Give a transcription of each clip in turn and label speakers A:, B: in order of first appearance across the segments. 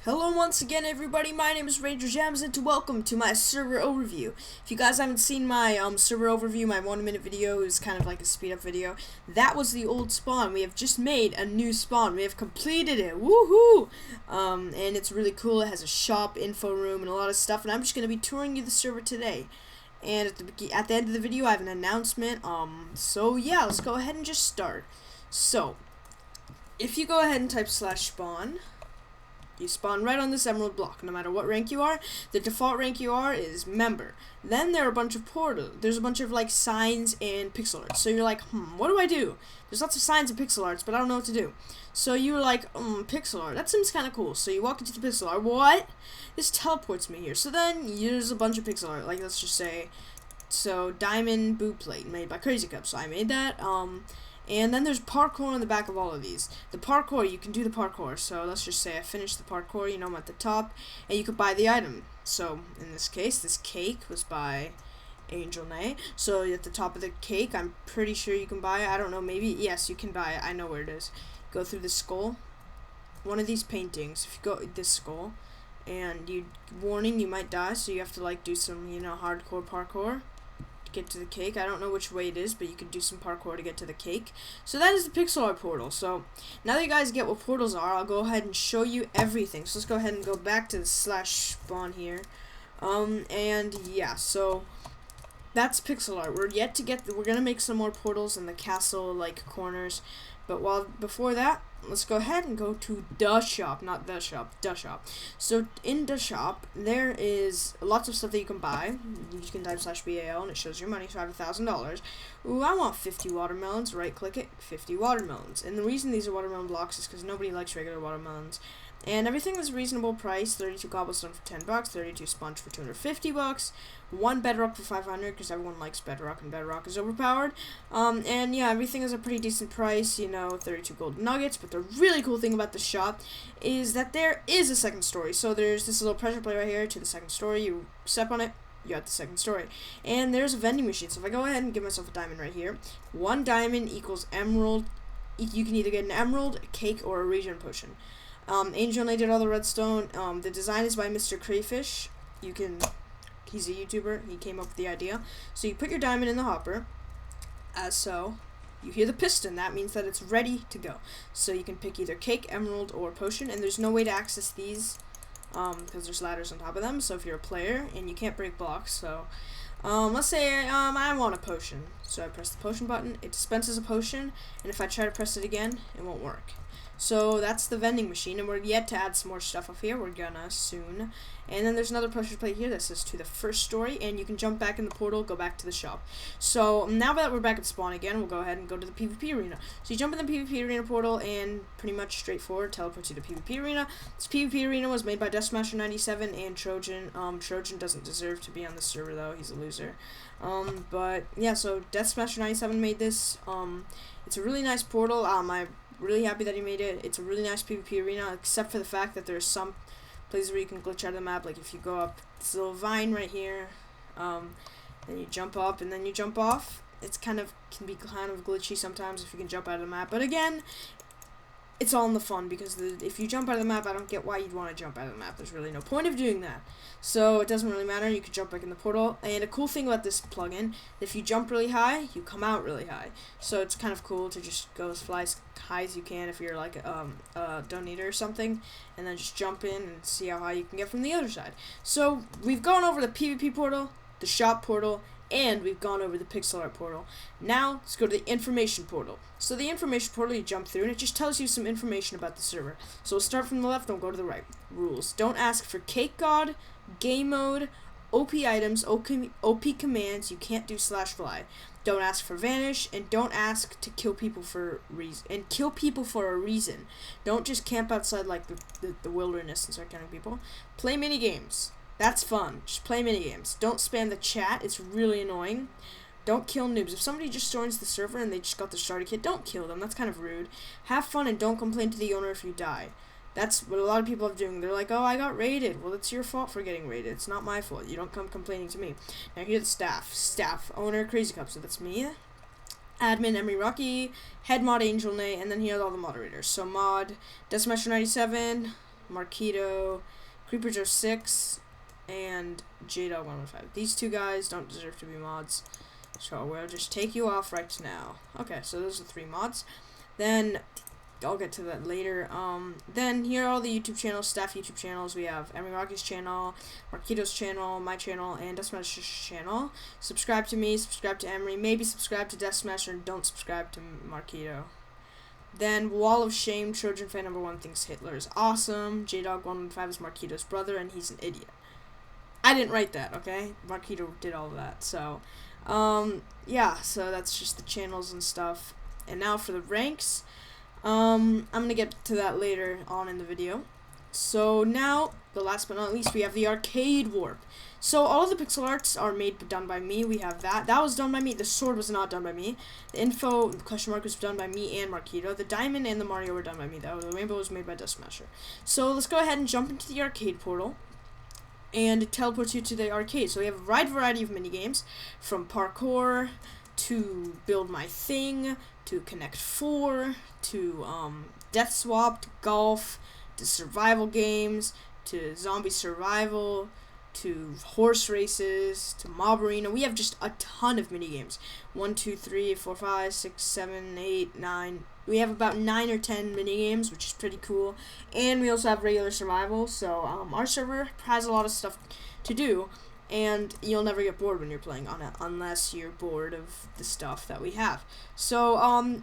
A: Hello once again everybody, my name is RangerGems and welcome to my server overview. If you guys haven't seen my server overview, my 1-minute video is kind of like a speed up video. That was the old spawn. We have just made a new spawn. We have completed it. Woohoo! And it's really cool. It has a shop, info room, and a lot of stuff, and I'm just going to be touring you the server today. And at the end of the video I have an announcement. So yeah, let's go ahead and just start. So, if you go ahead and type /spawn, you spawn right on this emerald block, no matter what rank you are. The default rank you are is member. Then there are a bunch of portals. There's a bunch of like signs and pixel arts. So you're like, what do I do? There's lots of signs and pixel arts, but I don't know what to do. So you're like, pixel art. That seems kind of cool. So you walk into the pixel art. What? This teleports me here. So then there's a bunch of pixel art. Like let's just say, so diamond boot plate made by Crazy Cup. So I made that. And then there's parkour on the back of all of these. The parkour, you can do the parkour. So let's just say I finished the parkour, I'm at the top, and you could buy the item. So in this case, this cake was by Angel Nay. So at the top of the cake, I'm pretty sure you can buy it. I don't know, maybe, yes, you can buy it. I know where it is. Go through the skull. One of these paintings, if you go this skull, and warning, you might die, so you have to like do some, hardcore parkour. Get to the cake. I don't know which way it is, but you can do some parkour to get to the cake. So that is the pixel art portal. So now that you guys get what portals are, I'll go ahead and show you everything. So let's go ahead and go back to the /spawn here. And yeah, so that's pixel art. We're gonna make some more portals in the castle like corners. But before that, let's go ahead and go to the shop, not the shop, the shop. So in the shop, there is lots of stuff that you can buy. You can type /BAL and it shows your money, so I have $1,000. Ooh, I want 50 watermelons, right click it, 50 watermelons. And the reason these are watermelon blocks is because nobody likes regular watermelons. And everything is a reasonable price, 32 cobblestone for $10, 32 sponge for $250, 1 bedrock for $500 because everyone likes bedrock and bedrock is overpowered. And yeah, everything is a pretty decent price, 32 gold nuggets. But the really cool thing about the shop is that there is a second story. So there's this little pressure plate right here to the second story. You step on it, you're at the second story. And there's a vending machine. So if I go ahead and give myself a diamond right here, 1 diamond equals emerald. You can either get an emerald, a cake, or a regen potion. Angel and I did all the redstone. The design is by Mr. Crayfish. He's a YouTuber. He came up with the idea. So you put your diamond in the hopper, as so. You hear the piston. That means that it's ready to go. So you can pick either cake, emerald, or potion. And there's no way to access these because there's ladders on top of them. So if you're a player and you can't break blocks, so let's say I want a potion. So I press the potion button. It dispenses a potion, and if I try to press it again, it won't work. So that's the vending machine, and we're yet to add some more stuff up here. We're gonna soon. And then there's another pressure plate here that says to the first story, and you can jump back in the portal, go back to the shop. So now that we're back at spawn again, we'll go ahead and go to the PvP arena. So you jump in the PvP arena portal, and pretty much straightforward teleports you to PvP arena. This PvP arena was made by Deathsmasher97 and Trojan. Trojan doesn't deserve to be on the server though; he's a loser. But yeah, so Deathsmasher97 made this. It's a really nice portal. I'm really happy that he made it. It's a really nice PvP arena, except for the fact that there's some places where you can glitch out of the map. Like if you go up this little vine right here, then you jump up and then you jump off. It's can be kind of glitchy sometimes if you can jump out of the map. But again, it's all in the fun because if you jump out of the map, I don't get why you'd want to jump out of the map. There's really no point of doing that. So it doesn't really matter. You can jump back in the portal. And a cool thing about this plugin, if you jump really high, you come out really high. So it's kind of cool to just go fly as high as you can if you're like a donator or something, and then just jump in and see how high you can get from the other side. So we've gone over the PvP portal, the shop portal, and we've gone over the pixel art portal. Now, let's go to the information portal. So the information portal, you jump through, and it just tells you some information about the server. So we'll start from the left, and we'll go to the right. Rules. Don't ask for cake god, game mode, OP items, OP commands. You can't do /fly. Don't ask for vanish, and don't ask to kill people for a reason. Don't just camp outside like the wilderness and start killing people. Play mini games. That's fun. Just play minigames. Don't spam the chat. It's really annoying. Don't kill noobs. If somebody just joins the server and they just got the starter kit, don't kill them. That's kind of rude. Have fun and don't complain to the owner if you die. That's what a lot of people are doing. They're like, oh, I got raided. Well, it's your fault for getting raided. It's not my fault. You don't come complaining to me. Now, here's the staff. Staff. Owner, Crazy Cup. So that's me. Admin, Emery Rocky. Head mod, Angel Nay. And then here's all the moderators. So mod, Deathsmasher97. Marquito, Creeper Joe 6, and JDog 115. These two guys don't deserve to be mods, so we'll just take you off right now. Okay, so those are 3 mods. Then I'll get to that later. Then here are all the YouTube channels, staff YouTube channels. We have Emery Rocky's channel, Marquito's channel, my channel, and Deathsmasher's channel. Subscribe to me, subscribe to Emery, maybe subscribe to Deathsmasher, and don't subscribe to Marquito. Then Wall of Shame, Trojan Fan number 1 thinks Hitler is awesome. JDog115 is Marquito's brother, and he's an idiot. I didn't write that, okay? Marquito did all of that, so, yeah, so that's just the channels and stuff. And now for the ranks. I'm gonna get to that later on in the video. So now, the last but not least, we have the arcade warp. So all of the pixel arts are done by me. We have that. That was done by me. The sword was not done by me. The info, the question mark, was done by me and Marquito. The diamond and the Mario were done by me, though. The rainbow was made by Deathsmasher. So let's go ahead and jump into the arcade portal. And it teleports you to the arcade. So we have a wide variety of minigames, from parkour to build my thing, to Connect 4, to Death Swap, to golf, to survival games, to zombie survival, to horse races, to mob arena. We have just a ton of minigames. 1, 2, 3, 4, 5, 6, 7, 8, 9. We have about 9 or 10 minigames, which is pretty cool. And we also have regular survival. So our server has a lot of stuff to do. And you'll never get bored when you're playing on it, unless you're bored of the stuff that we have. So,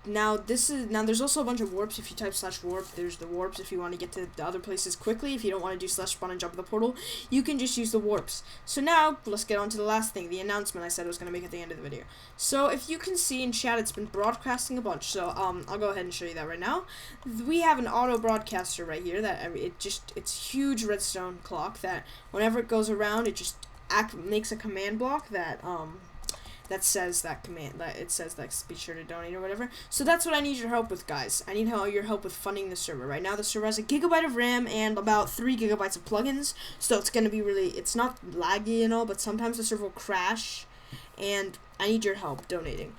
A: now there's also a bunch of warps. If you type /warp, there's the warps if you want to get to the other places quickly. If you don't want to do /spawn and jump in the portal, you can just use the warps. So now, let's get on to the last thing, the announcement I said I was going to make at the end of the video. So, if you can see in chat, it's been broadcasting a bunch. So, I'll go ahead and show you that right now. We have an auto broadcaster right here that it's huge redstone clock that whenever it goes around, it just makes a command block that that says that command, that it says that be sure to donate or whatever. So that's what I need your help with, guys. I need your help with funding the server. Right now the server has 1 GB of RAM and about 3 GB of plugins, so it's gonna be it's not laggy and all, but sometimes the server will crash, and I need your help donating.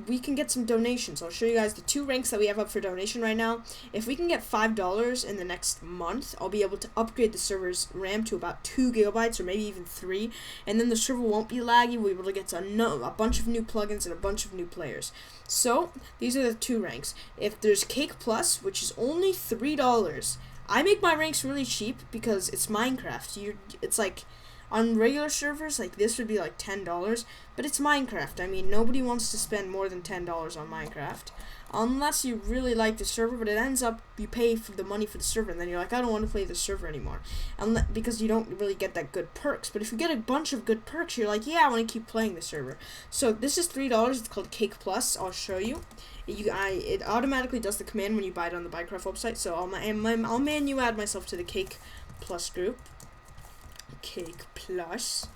A: We can get some donations. I'll show you guys the 2 ranks that we have up for donation right now. If we can get $5 in the next month, I'll be able to upgrade the server's RAM to about 2 GB or maybe even 3, and then the server won't be laggy. We'll be able to get a bunch of new plugins and a bunch of new players. So these are the 2 ranks. If there's Cake Plus, which is only $3, I make my ranks really cheap because it's Minecraft. It's like, on regular servers, like this would be like $10, but it's Minecraft. I mean, nobody wants to spend more than $10 on Minecraft, unless you really like the server, but it ends up, you pay for the money for the server, and then you're like, I don't want to play the server anymore, because you don't really get that good perks. But if you get a bunch of good perks, you're like, yeah, I want to keep playing the server. So this is $3, it's called Cake Plus. I'll show you. It automatically does the command when you buy it on the Minecraft website, so I'll manu add myself to the Cake Plus group. Cake Plus.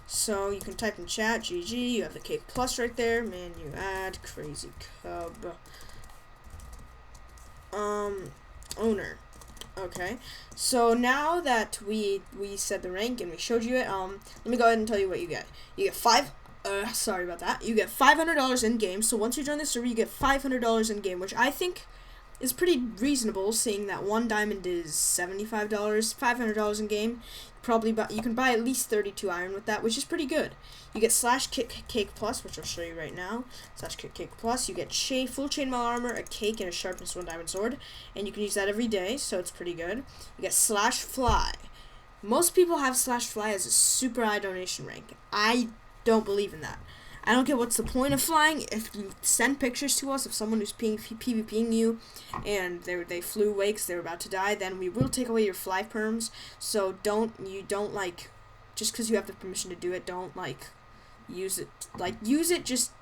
A: So you can type in chat, GG, you have the Cake Plus right there, menu add, crazy cub, owner. Okay, so now that we said the rank and we showed you it, let me go ahead and tell you what you get. You get sorry about that. You get $500 in game. So once you join the server, you get $500 in game, which I think is pretty reasonable, seeing that 1 diamond is $75, $500 in game. You can buy at least 32 iron with that, which is pretty good. You get /Cake Plus, which I'll show you right now. /Cake Plus. You get full chainmail armor, a cake, and a sharpness 1 diamond sword, and you can use that every day, so it's pretty good. You get /Fly. Most people have /Fly as a super high donation rank. I don't believe in that. I don't get what's the point of flying. If you send pictures to us of someone who's PvPing you and they flew away because they're about to die, then we will take away your fly perms. So don't like, just because you have the permission to do it, don't like use it. Like, use it, just,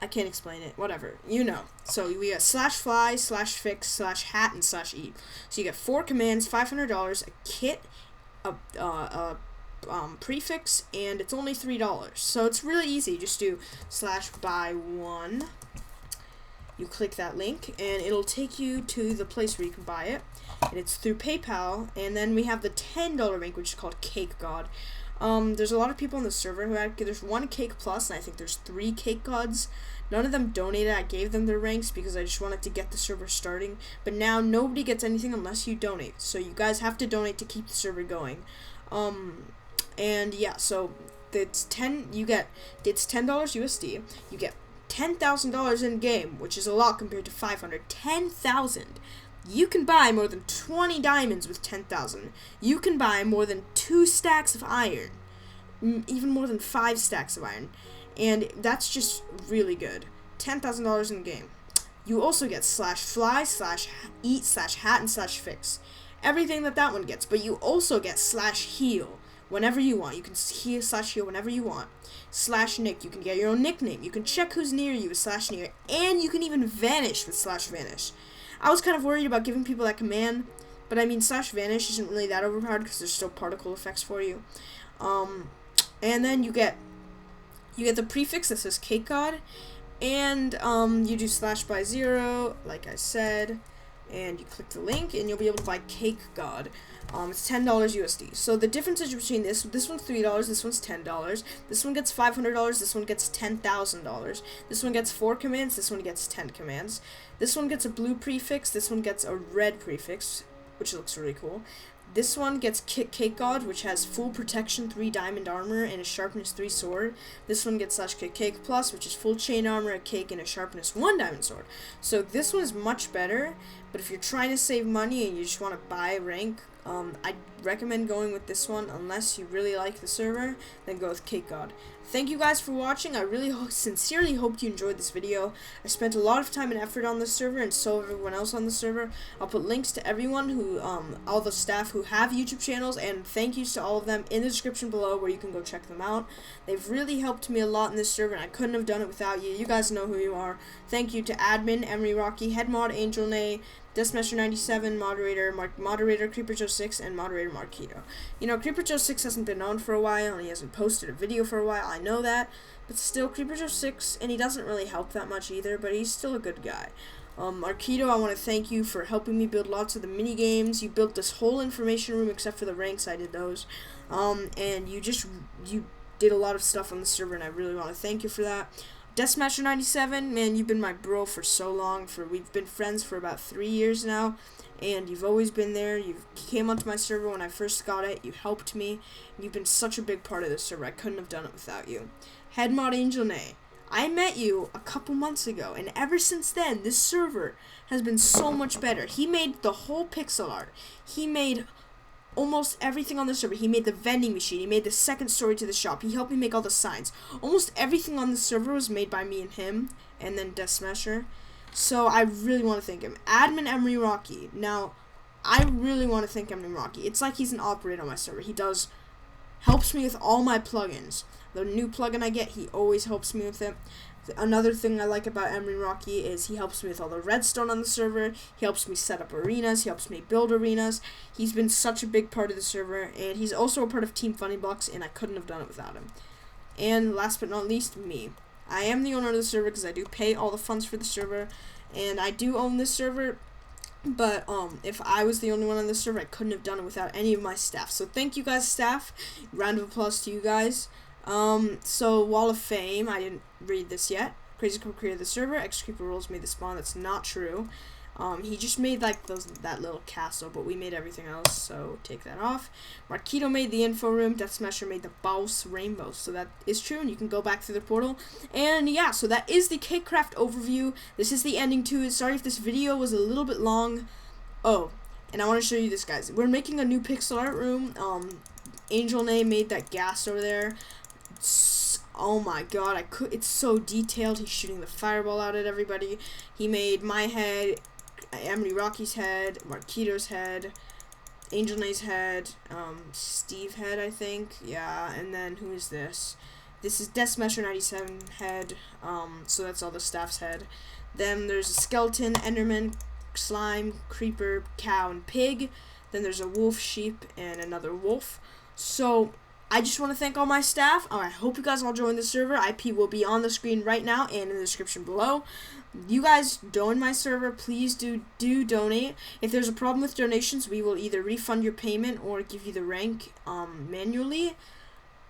A: I can't explain it. Whatever, you know. So we got /Fly, /Fix, /Hat, and /Eat. So you get 4 commands, $500, a kit, a prefix, and it's only $3. So it's really easy. Just do /buy1. You click that link and it'll take you to the place where you can buy it, and it's through PayPal. And then we have the $10 rank, which is called Cake God. There's a lot of people on the server who there's one Cake Plus, and I think there's 3 Cake Gods. None of them donated. I gave them their ranks because I just wanted to get the server starting. But now nobody gets anything unless you donate. So you guys have to donate to keep the server going. And yeah, so it's $10 USD. You get $10,000 in game, which is a lot compared to 500. 10,000. You can buy more than 20 diamonds with 10,000. You can buy more than 2 stacks of iron, even more than 5 stacks of iron, and that's just really good. $10,000 in game. You also get /fly, /eat, /hat, and /fix. Everything that one gets, but you also get /heal whenever you want. You can heal /heal whenever you want. /nick. You can get your own nickname. You can check who's near you with /near, and you can even vanish with /vanish. I was kind of worried about giving people that command, but I mean /vanish isn't really that overpowered because there's still particle effects for you. And then you get the prefix that says Cake God, and you do /buy0, like I said, and you click the link, and you'll be able to buy Cake God. It's $10 USD. So the differences between this one's $3, this one's $10. This one gets $500, this one gets $10,000. This one gets 4 commands, this one gets 10 commands. This one gets a blue prefix, this one gets a red prefix, which looks really cool. This one gets Cake God, which has full protection, 3 diamond armor, and a sharpness 3 sword. This one gets /Cake Plus, which is full chain armor, a cake, and a sharpness 1 diamond sword. So this one is much better, but if you're trying to save money and you just want to buy rank, I'd recommend going with this one. Unless you really like the server, then go with Cake God. Thank you guys for watching. I really sincerely hope you enjoyed this video. I spent a lot of time and effort on this server, and so everyone else on the server. I'll put links to everyone who, all the staff who have YouTube channels, and thank yous to all of them in the description below where you can go check them out. They've really helped me a lot in this server, and I couldn't have done it without you. You guys know who you are. Thank you to admin, Emery Rocky, head mod, Angel Nay, Deathsmasher97, moderator CreeperJoe6, and moderator Marquito. You know, CreeperJoe6 hasn't been on for a while, and he hasn't posted a video for a while. I know that, but still, CreeperJoe6, and he doesn't really help that much either, but he's still a good guy. Marquito, I want to thank you for helping me build lots of the mini games. You built this whole information room except for the ranks. I did those, and you did a lot of stuff on the server, and I really want to thank you for that. Deathsmasher97, man, you've been my bro for so long. We've been friends for about 3 years now, and you've always been there. You came onto my server when I first got it. You helped me. And you've been such a big part of this server. I couldn't have done it without you. Head mod Angel Nay. I met you a couple months ago, and ever since then, this server has been so much better. He made the whole pixel art. He made almost everything on the server. He made the vending machine. He made the second story to the shop. He helped me make all the signs. Almost everything on the server was made by me and him, and then Deathsmasher. So I really want to thank him. Admin Emery Rocky. Now, I really want to thank Emery Rocky. It's like he's an operator on my server. He helps me with all my plugins. The new plugin I get, he always helps me with it. Another thing I like about Emery Rocky is he helps me with all the redstone on the server. He helps me set up arenas. He helps me build arenas. He's been such a big part of the server, and he's also a part of Teamfunnyblockz, and I couldn't have done it without him. And last but not least, me. I am the owner of the server because I do pay all the funds for the server, and I do own this server. But if I was the only one on the server, I couldn't have done it without any of my staff. So thank you guys, staff. Round of applause to you guys. So Wall of Fame, I didn't read this yet. Crazy Creeper created the server. X Creeper Rules made the spawn. That's not true. He just made like that little castle, but we made everything else, so take that off. Marquito made the info room. Deathsmasher made the boss rainbow, so that is true, and you can go back through the portal. And yeah, so that is the CakeCraft overview. This is the ending to it. Sorry if this video was a little bit long. Oh, and I want to show you this, guys. We're making a new pixel art room. Angel Nay made that gas over there. Oh my god, it's so detailed. He's shooting the fireball out at everybody. He made my head, Emery Rocky's head, Marquito's head, Angel Nay's head, Steve head, I think. Yeah, and then who is this? This is Deathsmasher97 head. So that's all the staff's head. Then there's a skeleton, Enderman, slime, creeper, cow, and pig. Then there's a wolf, sheep, and another wolf. So I just want to thank all my staff. I hope you guys all join the server. IP will be on the screen right now and in the description below. You guys join my server. Please do donate. If there's a problem with donations, we will either refund your payment or give you the rank manually.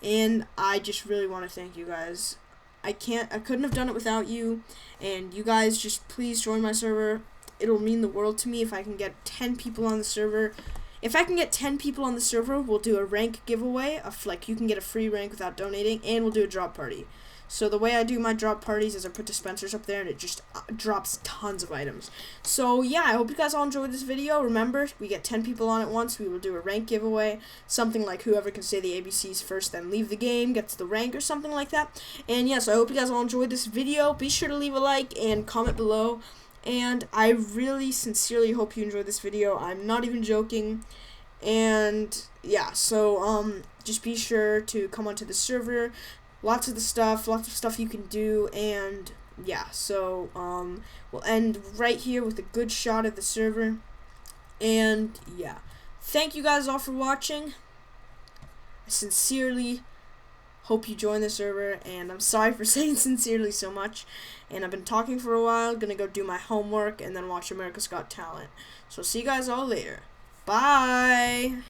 A: and I just really want to thank you guys. I couldn't have done it without you, and you guys just please join my server. It'll mean the world to me if I can get 10 people on the server. If I can get 10 people on the server, we'll do a rank giveaway of like you can get a free rank without donating, and we'll do a drop party. So the way I do my drop parties is I put dispensers up there and it just drops tons of items. So yeah, I hope you guys all enjoyed this video. Remember, we get 10 people on at once. We will do a rank giveaway. Something like whoever can say the ABCs first then leave the game gets the rank or something like that. And yeah, so I hope you guys all enjoyed this video. Be sure to leave a like and comment below. And I really sincerely hope you enjoyed this video. I'm not even joking. And yeah, so just be sure to come onto the server. Lots of stuff you can do, and yeah, so we'll end right here with a good shot of the server. And yeah, thank you guys all for watching. I sincerely hope you join the server, and I'm sorry for saying sincerely so much. And I've been talking for a while, gonna go do my homework and then watch America's Got Talent. So see you guys all later. Bye.